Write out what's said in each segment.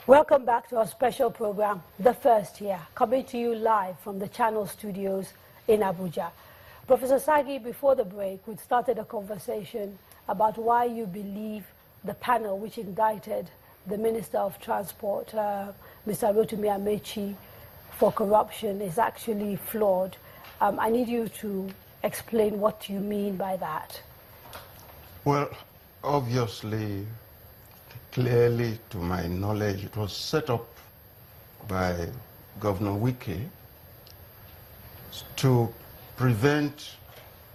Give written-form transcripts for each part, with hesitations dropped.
Welcome back to our special program, The First Year, coming to you live from the Channel Studios in Abuja. Professor Sagi, before the break, we started a conversation about why you believe the panel which indicted the Minister of Transport, Mr. Rotimi Amechi, for corruption is actually flawed. I need you to explain what you mean by that. Well, obviously, clearly, to my knowledge, it was set up by Governor Wike to prevent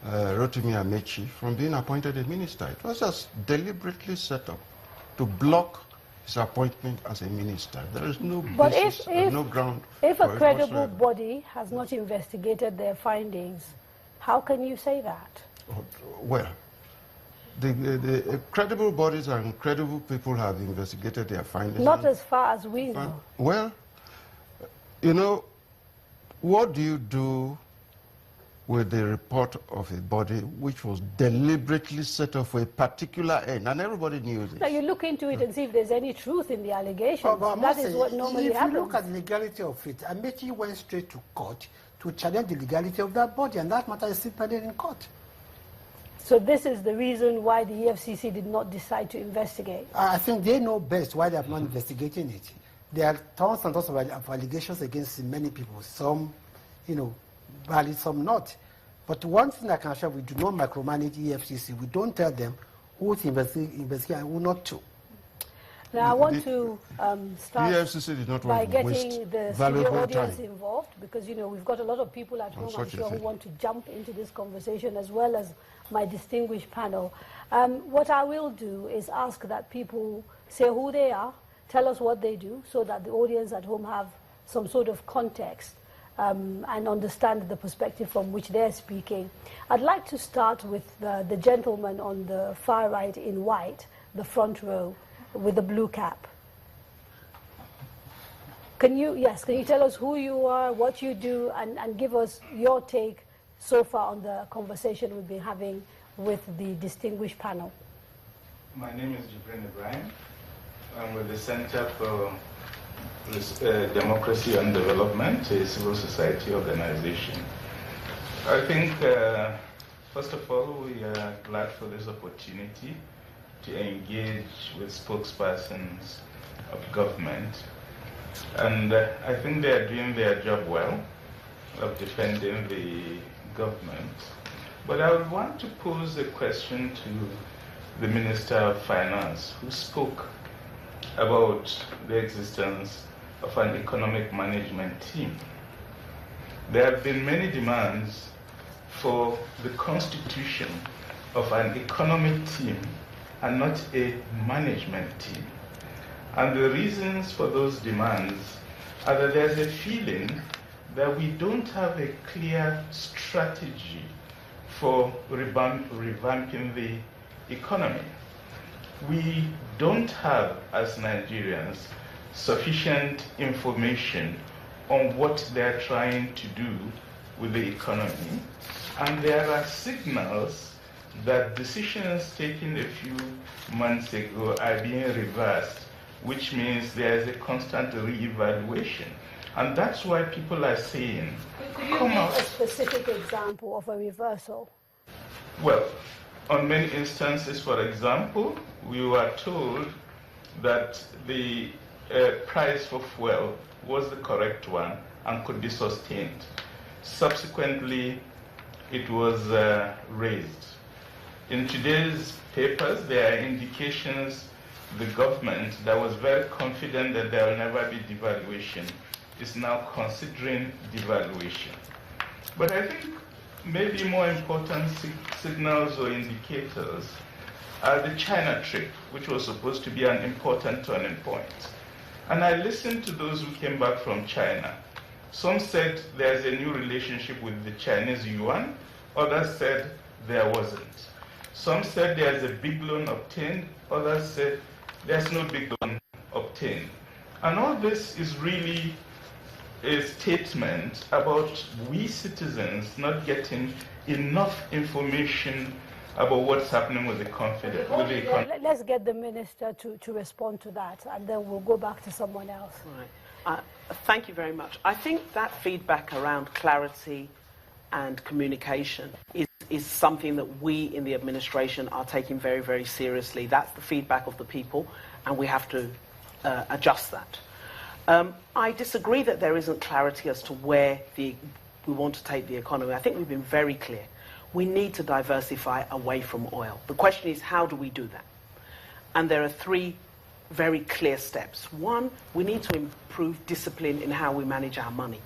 Rotimi Amechi from being appointed a minister. It was just deliberately set up to block his appointment as a minister. There is no basis, no ground. If a credible body has not investigated their findings, how can you say that? Well, the credible bodies and credible people have investigated their findings. Not as far as we know. Well, you know, what do you do with the report of a body which was deliberately set up for a particular end, and everybody knew this? Now you look into it and see if there's any truth in the allegations. But that is what normally happens. If you look at the legality of it, Amechi went straight to court to challenge the legality of that body, and that matter is still pending in court. So this is the reason why the EFCC did not decide to investigate? I think they know best why they have not investigating it. There are tons and tons of allegations against many people. Some, you know, valid, some not. But one thing I can assure, we do not micromanage EFCC. We don't tell them who to investigate and who not to. Now I want to start EFCC did not by want to getting the studio audience involved, because you know we've got a lot of people at home, I'm sure, who want to jump into this conversation, as well as my distinguished panel. What I will do is ask that people say who they are, tell us what they do, so that the audience at home have some sort of context and understand the perspective from which they're speaking. I'd like to start with the gentleman on the far right in white, the front row, with the blue cap. Can you tell us who you are, what you do, and give us your take so far on the conversation we've been having with the distinguished panel? My name is Jibrin Ibrahim. I'm with the Center for Democracy and Development, a civil society organization. I think, first of all, we are glad for this opportunity to engage with spokespersons of government. And I think they are doing their job well of defending the government. But I would want to pose a question to the Minister of Finance, who spoke about the existence of an economic management team. There have been many demands for the constitution of an economic team and not a management team. And the reasons for those demands are that there's a feeling that we don't have a clear strategy for revamping the economy. We don't have, as Nigerians, sufficient information on what they're trying to do with the economy. And there are signals that decisions taken a few months ago are being reversed, which means there's a constant re-evaluation. And that's why people are saying, could you give a specific example of a reversal? Well, on many instances, for example, we were told that the price for fuel was the correct one and could be sustained. Subsequently, it was raised. In today's papers, there are indications the government that was very confident that there will never be devaluation is now considering devaluation. But I think maybe more important signals or indicators are the China trip, which was supposed to be an important turning point. And I listened to those who came back from China. Some said there's a new relationship with the Chinese yuan, others said there wasn't. Some said there's a big loan obtained, others said there's no big loan obtained. And all this is really a statement about we citizens not getting enough information about what's happening with the confidence. Let's get the minister to respond to that, and then we'll go back to someone else. Right. Thank you very much. I think that feedback around clarity and communication is something that we in the administration are taking very, very seriously. That's the feedback of the people, and we have to adjust that. I disagree that there isn't clarity as to where we want to take the economy. I think we've been very clear. We need to diversify away from oil. The question is, how do we do that? And there are three very clear steps. One, we need to improve discipline in how we manage our money.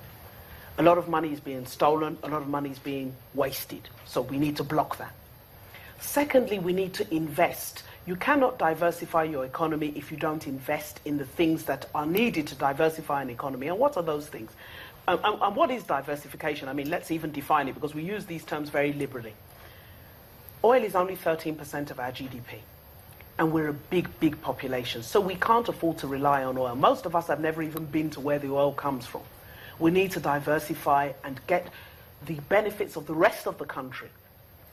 A lot of money is being stolen, a lot of money is being wasted, so we need to block that. Secondly, we need to invest. You cannot diversify your economy if you don't invest in the things that are needed to diversify an economy. And what are those things? And what is diversification? I mean, let's even define it, because we use these terms very liberally. Oil is only 13% of our GDP. And we're a big, big population. So we can't afford to rely on oil. Most of us have never even been to where the oil comes from. We need to diversify and get the benefits of the rest of the country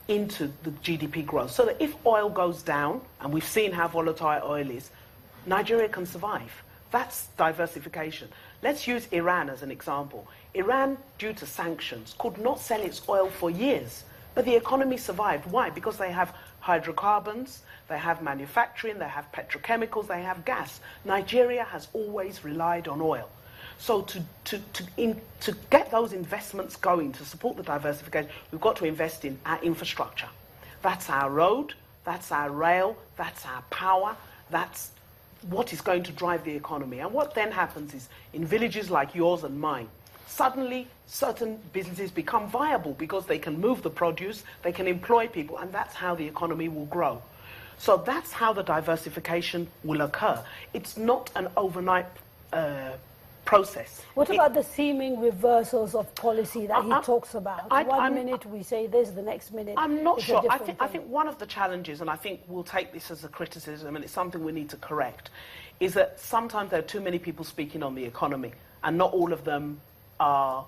into the GDP growth. So that if oil goes down, and we've seen how volatile oil is, Nigeria can survive. That's diversification. Let's use Iran as an example. Iran, due to sanctions, could not sell its oil for years. But the economy survived. Why? Because they have hydrocarbons, they have manufacturing, they have petrochemicals, they have gas. Nigeria has always relied on oil. So to get those investments going, to support the diversification, we've got to invest in our infrastructure. That's our road, that's our rail, that's our power, that's what is going to drive the economy. And what then happens is, in villages like yours and mine, suddenly certain businesses become viable because they can move the produce, they can employ people, and that's how the economy will grow. So that's how the diversification will occur. It's not an overnight process. What about the seeming reversals of policy that he talks about? One minute we say this, the next minute I'm not sure. I think one of the challenges, and I think we'll take this as a criticism, and it's something we need to correct, is that sometimes there are too many people speaking on the economy, and not all of them are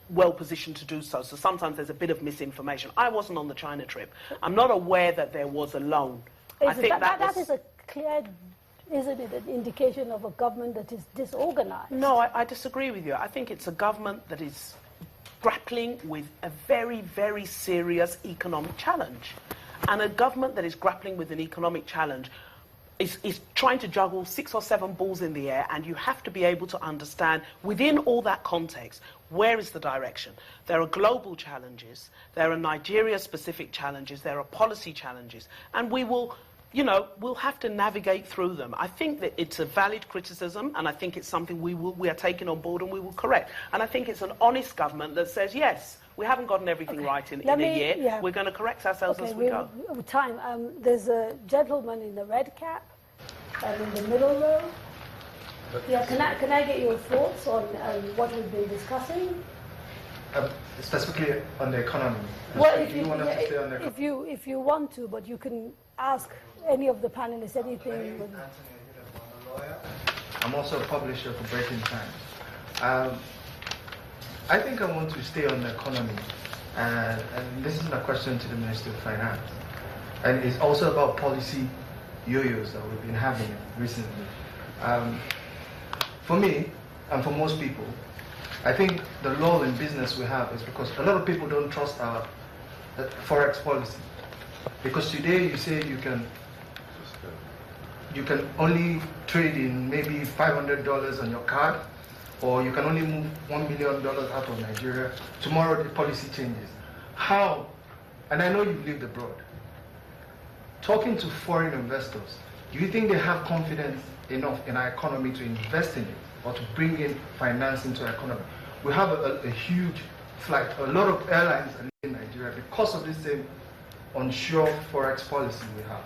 well positioned to do so. So sometimes there's a bit of misinformation. I wasn't on the China trip. I'm not aware that there was a loan. I think that is a clear... Isn't it an indication of a government that is disorganized? No, I disagree with you. I think it's a government that is grappling with a very, very serious economic challenge. And a government that is grappling with an economic challenge is trying to juggle 6 or 7 balls in the air, and you have to be able to understand, within all that context, where is the direction? There are global challenges, there are Nigeria-specific challenges, there are policy challenges, and we will... we'll have to navigate through them. I think that it's a valid criticism, and I think it's something we are taking on board and we will correct. And I think it's an honest government that says, yes, we haven't gotten everything right in a year. Yeah. We're going to correct ourselves as we go. Time. There's a gentleman in the red cap in the middle row. Yeah, can I get your thoughts on what we've been discussing? Specifically on the economy. Well, if you want to, but you can ask any of the panelists anything. I'm a lawyer. I'm also a publisher for Breaking Times. I think I want to stay on the economy, and this is a question to the Minister of Finance. And it's also about policy yo-yos that we've been having recently. For me, and for most people, I think the lull in business we have is because a lot of people don't trust our forex policy. Because today you say you can only trade in maybe $500 on your card, or you can only move $1 million out of Nigeria. Tomorrow the policy changes. How? And I know you've lived abroad. Talking to foreign investors, do you think they have confidence enough in our economy to invest in it, or to bring in finance into our economy? We have a huge flight. A lot of airlines are in Nigeria because of this same unsure forex policy we have.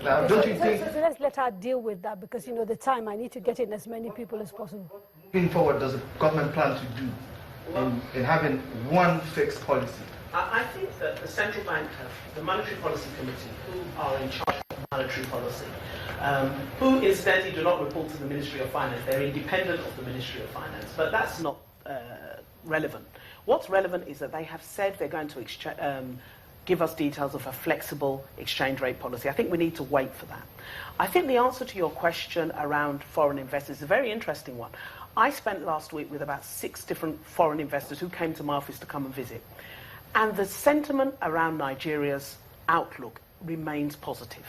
Now, don't you think... So let's let her deal with that, because, the time, I need to get in as many people as possible. Looking forward, does the government plan to do in having one fixed policy? I think that the central bank, the Monetary Policy Committee, who are in charge of monetary policy, who incidentally do not report to the Ministry of Finance. They're independent of the Ministry of Finance, but that's not relevant. What's relevant is that they have said they're going to give us details of a flexible exchange rate policy. I think we need to wait for that. I think the answer to your question around foreign investors is a very interesting one. I spent last week with about 6 different foreign investors who came to my office to come and visit. And the sentiment around Nigeria's outlook remains positive.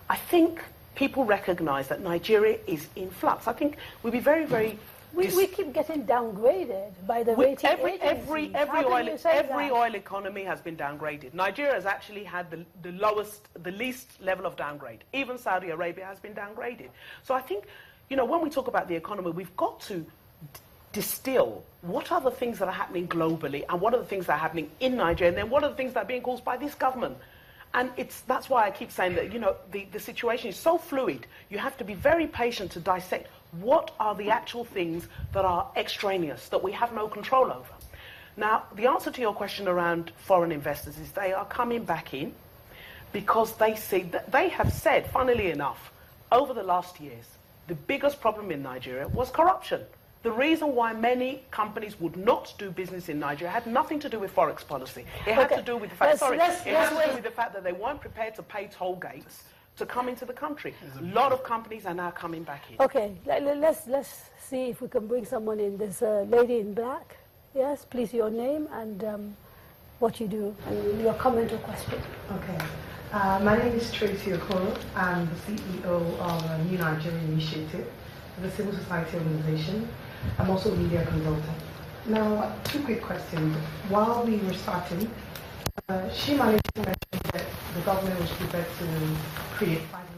I think people recognise that Nigeria is in flux. I think we'd be very, very... We keep getting downgraded by the rating agencies. Every oil economy has been downgraded. Nigeria has actually had the least level of downgrade. Even Saudi Arabia has been downgraded. So I think, you know, when we talk about the economy, we've got to distill what are the things that are happening globally and what are the things that are happening in Nigeria, and then what are the things that are being caused by this government. And that's why I keep saying that, you know, the situation is so fluid. You have to be very patient to dissect what are the actual things that are extraneous, that we have no control over. Now, the answer to your question around foreign investors is they are coming back in because they see that they have said, funnily enough, over the last years, the biggest problem in Nigeria was corruption. The reason why many companies would not do business in Nigeria had nothing to do with forex policy. It had to do with the fact, that they weren't prepared to pay toll gates to come into the country. A lot of companies are now coming back in. Okay, let's see if we can bring someone in. There's a lady in black. Yes, please, your name and what you do, and your comment or question. Okay. My name is Tracy Okoro. I'm the CEO of a New Nigeria Initiative, the civil society organization. I'm also a media consultant. Now, 2 quick questions. While we were starting, she managed to mention that the government was prepared to create 500